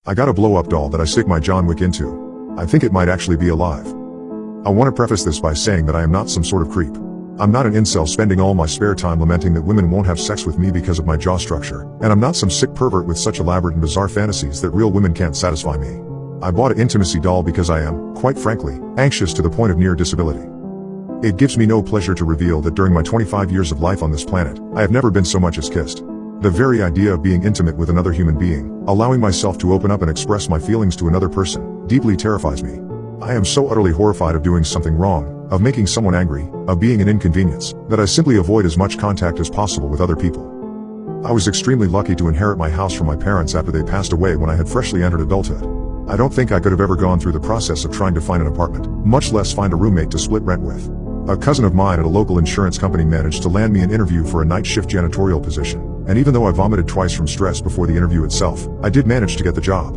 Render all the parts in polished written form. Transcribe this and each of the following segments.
I got a blow-up doll that I stick my John Wick into. I think it might actually be alive. I want to preface this by saying that I am not some sort of creep. I'm not an incel spending all my spare time lamenting that women won't have sex with me because of my jaw structure, and I'm not some sick pervert with such elaborate and bizarre fantasies that real women can't satisfy me. I bought an intimacy doll because I am, quite frankly, anxious to the point of near disability. It gives me no pleasure to reveal that during my 25 years of life on this planet, I have never been so much as kissed. The very idea of being intimate with another human being, allowing myself to open up and express my feelings to another person, deeply terrifies me. I am so utterly horrified of doing something wrong, of making someone angry, of being an inconvenience, that I simply avoid as much contact as possible with other people. I was extremely lucky to inherit my house from my parents after they passed away when I had freshly entered adulthood. I don't think I could have ever gone through the process of trying to find an apartment, much less find a roommate to split rent with. A cousin of mine at a local insurance company managed to land me an interview for a night shift janitorial position, and even though I vomited twice from stress before the interview itself, I did manage to get the job.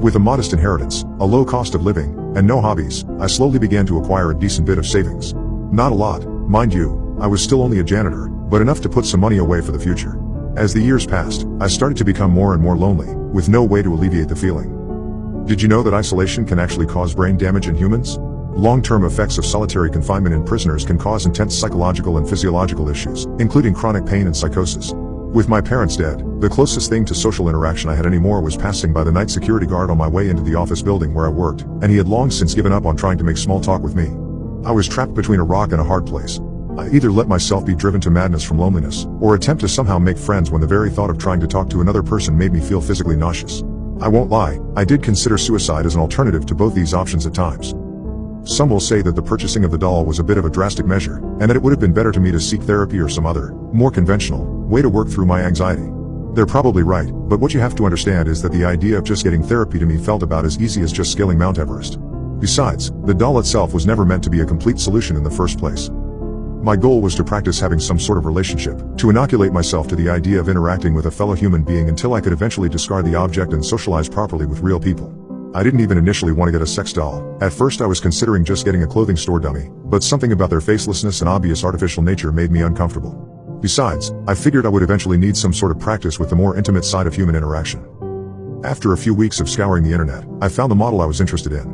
With a modest inheritance, a low cost of living, and no hobbies, I slowly began to acquire a decent bit of savings. Not a lot, mind you, I was still only a janitor, but enough to put some money away for the future. As the years passed, I started to become more and more lonely, with no way to alleviate the feeling. Did you know that isolation can actually cause brain damage in humans? Long-term effects of solitary confinement in prisoners can cause intense psychological and physiological issues, including chronic pain and psychosis. With my parents dead, the closest thing to social interaction I had anymore was passing by the night security guard on my way into the office building where I worked, and he had long since given up on trying to make small talk with me. I was trapped between a rock and a hard place. I either let myself be driven to madness from loneliness, or attempt to somehow make friends when the very thought of trying to talk to another person made me feel physically nauseous. I won't lie, I did consider suicide as an alternative to both these options at times. Some will say that the purchasing of the doll was a bit of a drastic measure, and that it would have been better to me to seek therapy or some other, more conventional, way to work through my anxiety. They're probably right, but what you have to understand is that the idea of just getting therapy to me felt about as easy as just scaling Mount Everest. Besides, the doll itself was never meant to be a complete solution in the first place. My goal was to practice having some sort of relationship, to inoculate myself to the idea of interacting with a fellow human being until I could eventually discard the object and socialize properly with real people. I didn't even initially want to get a sex doll. At first I was considering just getting a clothing store dummy, but something about their facelessness and obvious artificial nature made me uncomfortable. Besides, I figured I would eventually need some sort of practice with the more intimate side of human interaction. After a few weeks of scouring the internet, I found the model I was interested in.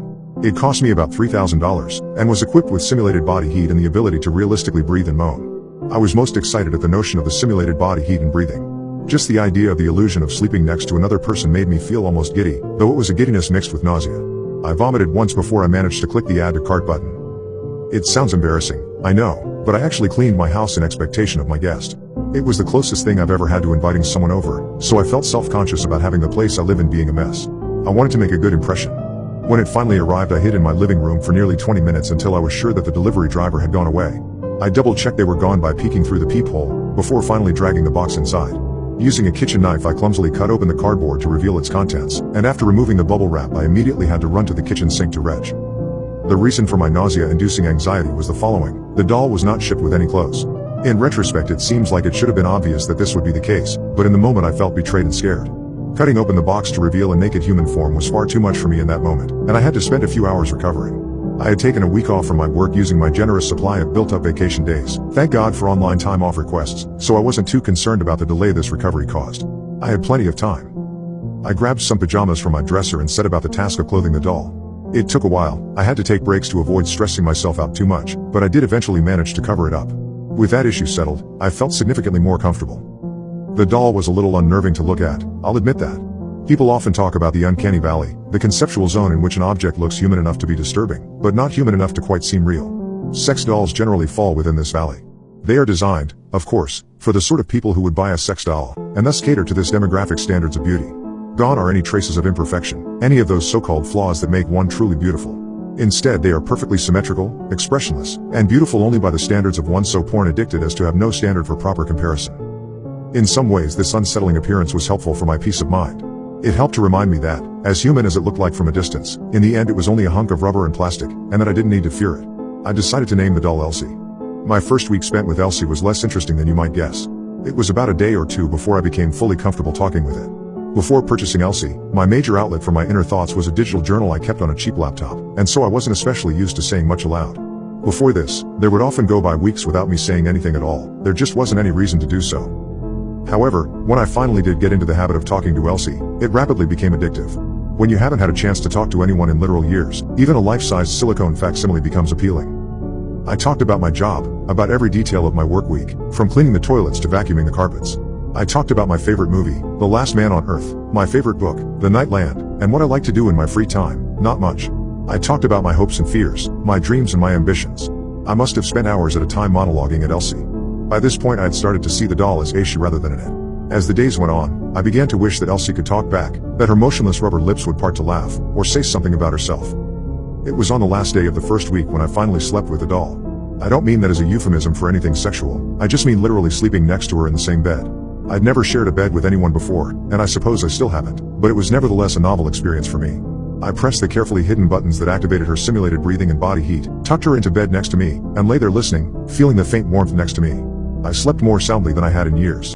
It cost me about $3,000, and was equipped with simulated body heat and the ability to realistically breathe and moan. I was most excited at the notion of the simulated body heat and breathing. Just the idea of the illusion of sleeping next to another person made me feel almost giddy, though it was a giddiness mixed with nausea. I vomited once before I managed to click the add to cart button. It sounds embarrassing, I know, but I actually cleaned my house in expectation of my guest. It was the closest thing I've ever had to inviting someone over, so I felt self-conscious about having the place I live in being a mess. I wanted to make a good impression. When it finally arrived, I hid in my living room for nearly 20 minutes until I was sure that the delivery driver had gone away. I double-checked they were gone by peeking through the peephole, before finally dragging the box inside. Using a kitchen knife, I clumsily cut open the cardboard to reveal its contents, and after removing the bubble wrap, I immediately had to run to the kitchen sink to reg. The reason for my nausea-inducing anxiety was the following: the doll was not shipped with any clothes. In retrospect, it seems like it should have been obvious that this would be the case, but in the moment I felt betrayed and scared. Cutting open the box to reveal a naked human form was far too much for me in that moment, and I had to spend a few hours recovering. I had taken a week off from my work using my generous supply of built-up vacation days, thank God for online time off requests, so I wasn't too concerned about the delay this recovery caused. I had plenty of time. I grabbed some pajamas from my dresser and set about the task of clothing the doll. It took a while. I had to take breaks to avoid stressing myself out too much, but I did eventually manage to cover it up. With that issue settled, I felt significantly more comfortable. The doll was a little unnerving to look at, I'll admit that. People often talk about the uncanny valley, the conceptual zone in which an object looks human enough to be disturbing, but not human enough to quite seem real. Sex dolls generally fall within this valley. They are designed, of course, for the sort of people who would buy a sex doll, and thus cater to this demographic standards of beauty. Gone are any traces of imperfection, any of those so-called flaws that make one truly beautiful. Instead, they are perfectly symmetrical, expressionless, and beautiful only by the standards of one so porn-addicted as to have no standard for proper comparison. In some ways, this unsettling appearance was helpful for my peace of mind. It helped to remind me that, as human as it looked like from a distance, in the end it was only a hunk of rubber and plastic, and that I didn't need to fear it. I decided to name the doll Elsie. My first week spent with Elsie was less interesting than you might guess. It was about a day or two before I became fully comfortable talking with it. Before purchasing Elsie, my major outlet for my inner thoughts was a digital journal I kept on a cheap laptop, and so I wasn't especially used to saying much aloud. Before this, there would often go by weeks without me saying anything at all. There just wasn't any reason to do so. However, when I finally did get into the habit of talking to Elsie, it rapidly became addictive. When you haven't had a chance to talk to anyone in literal years, even a life-sized silicone facsimile becomes appealing. I talked about my job, about every detail of my work week, from cleaning the toilets to vacuuming the carpets. I talked about my favorite movie, The Last Man on Earth, my favorite book, The Night Land, and what I like to do in my free time, not much. I talked about my hopes and fears, my dreams and my ambitions. I must have spent hours at a time monologuing at Elsie. By this point I had started to see the doll as Aishi rather than Annette. As the days went on, I began to wish that Elsie could talk back, that her motionless rubber lips would part to laugh, or say something about herself. It was on the last day of the first week when I finally slept with the doll. I don't mean that as a euphemism for anything sexual, I just mean literally sleeping next to her in the same bed. I'd never shared a bed with anyone before, and I suppose I still haven't, but it was nevertheless a novel experience for me. I pressed the carefully hidden buttons that activated her simulated breathing and body heat, tucked her into bed next to me, and lay there listening, feeling the faint warmth next to me. I slept more soundly than I had in years.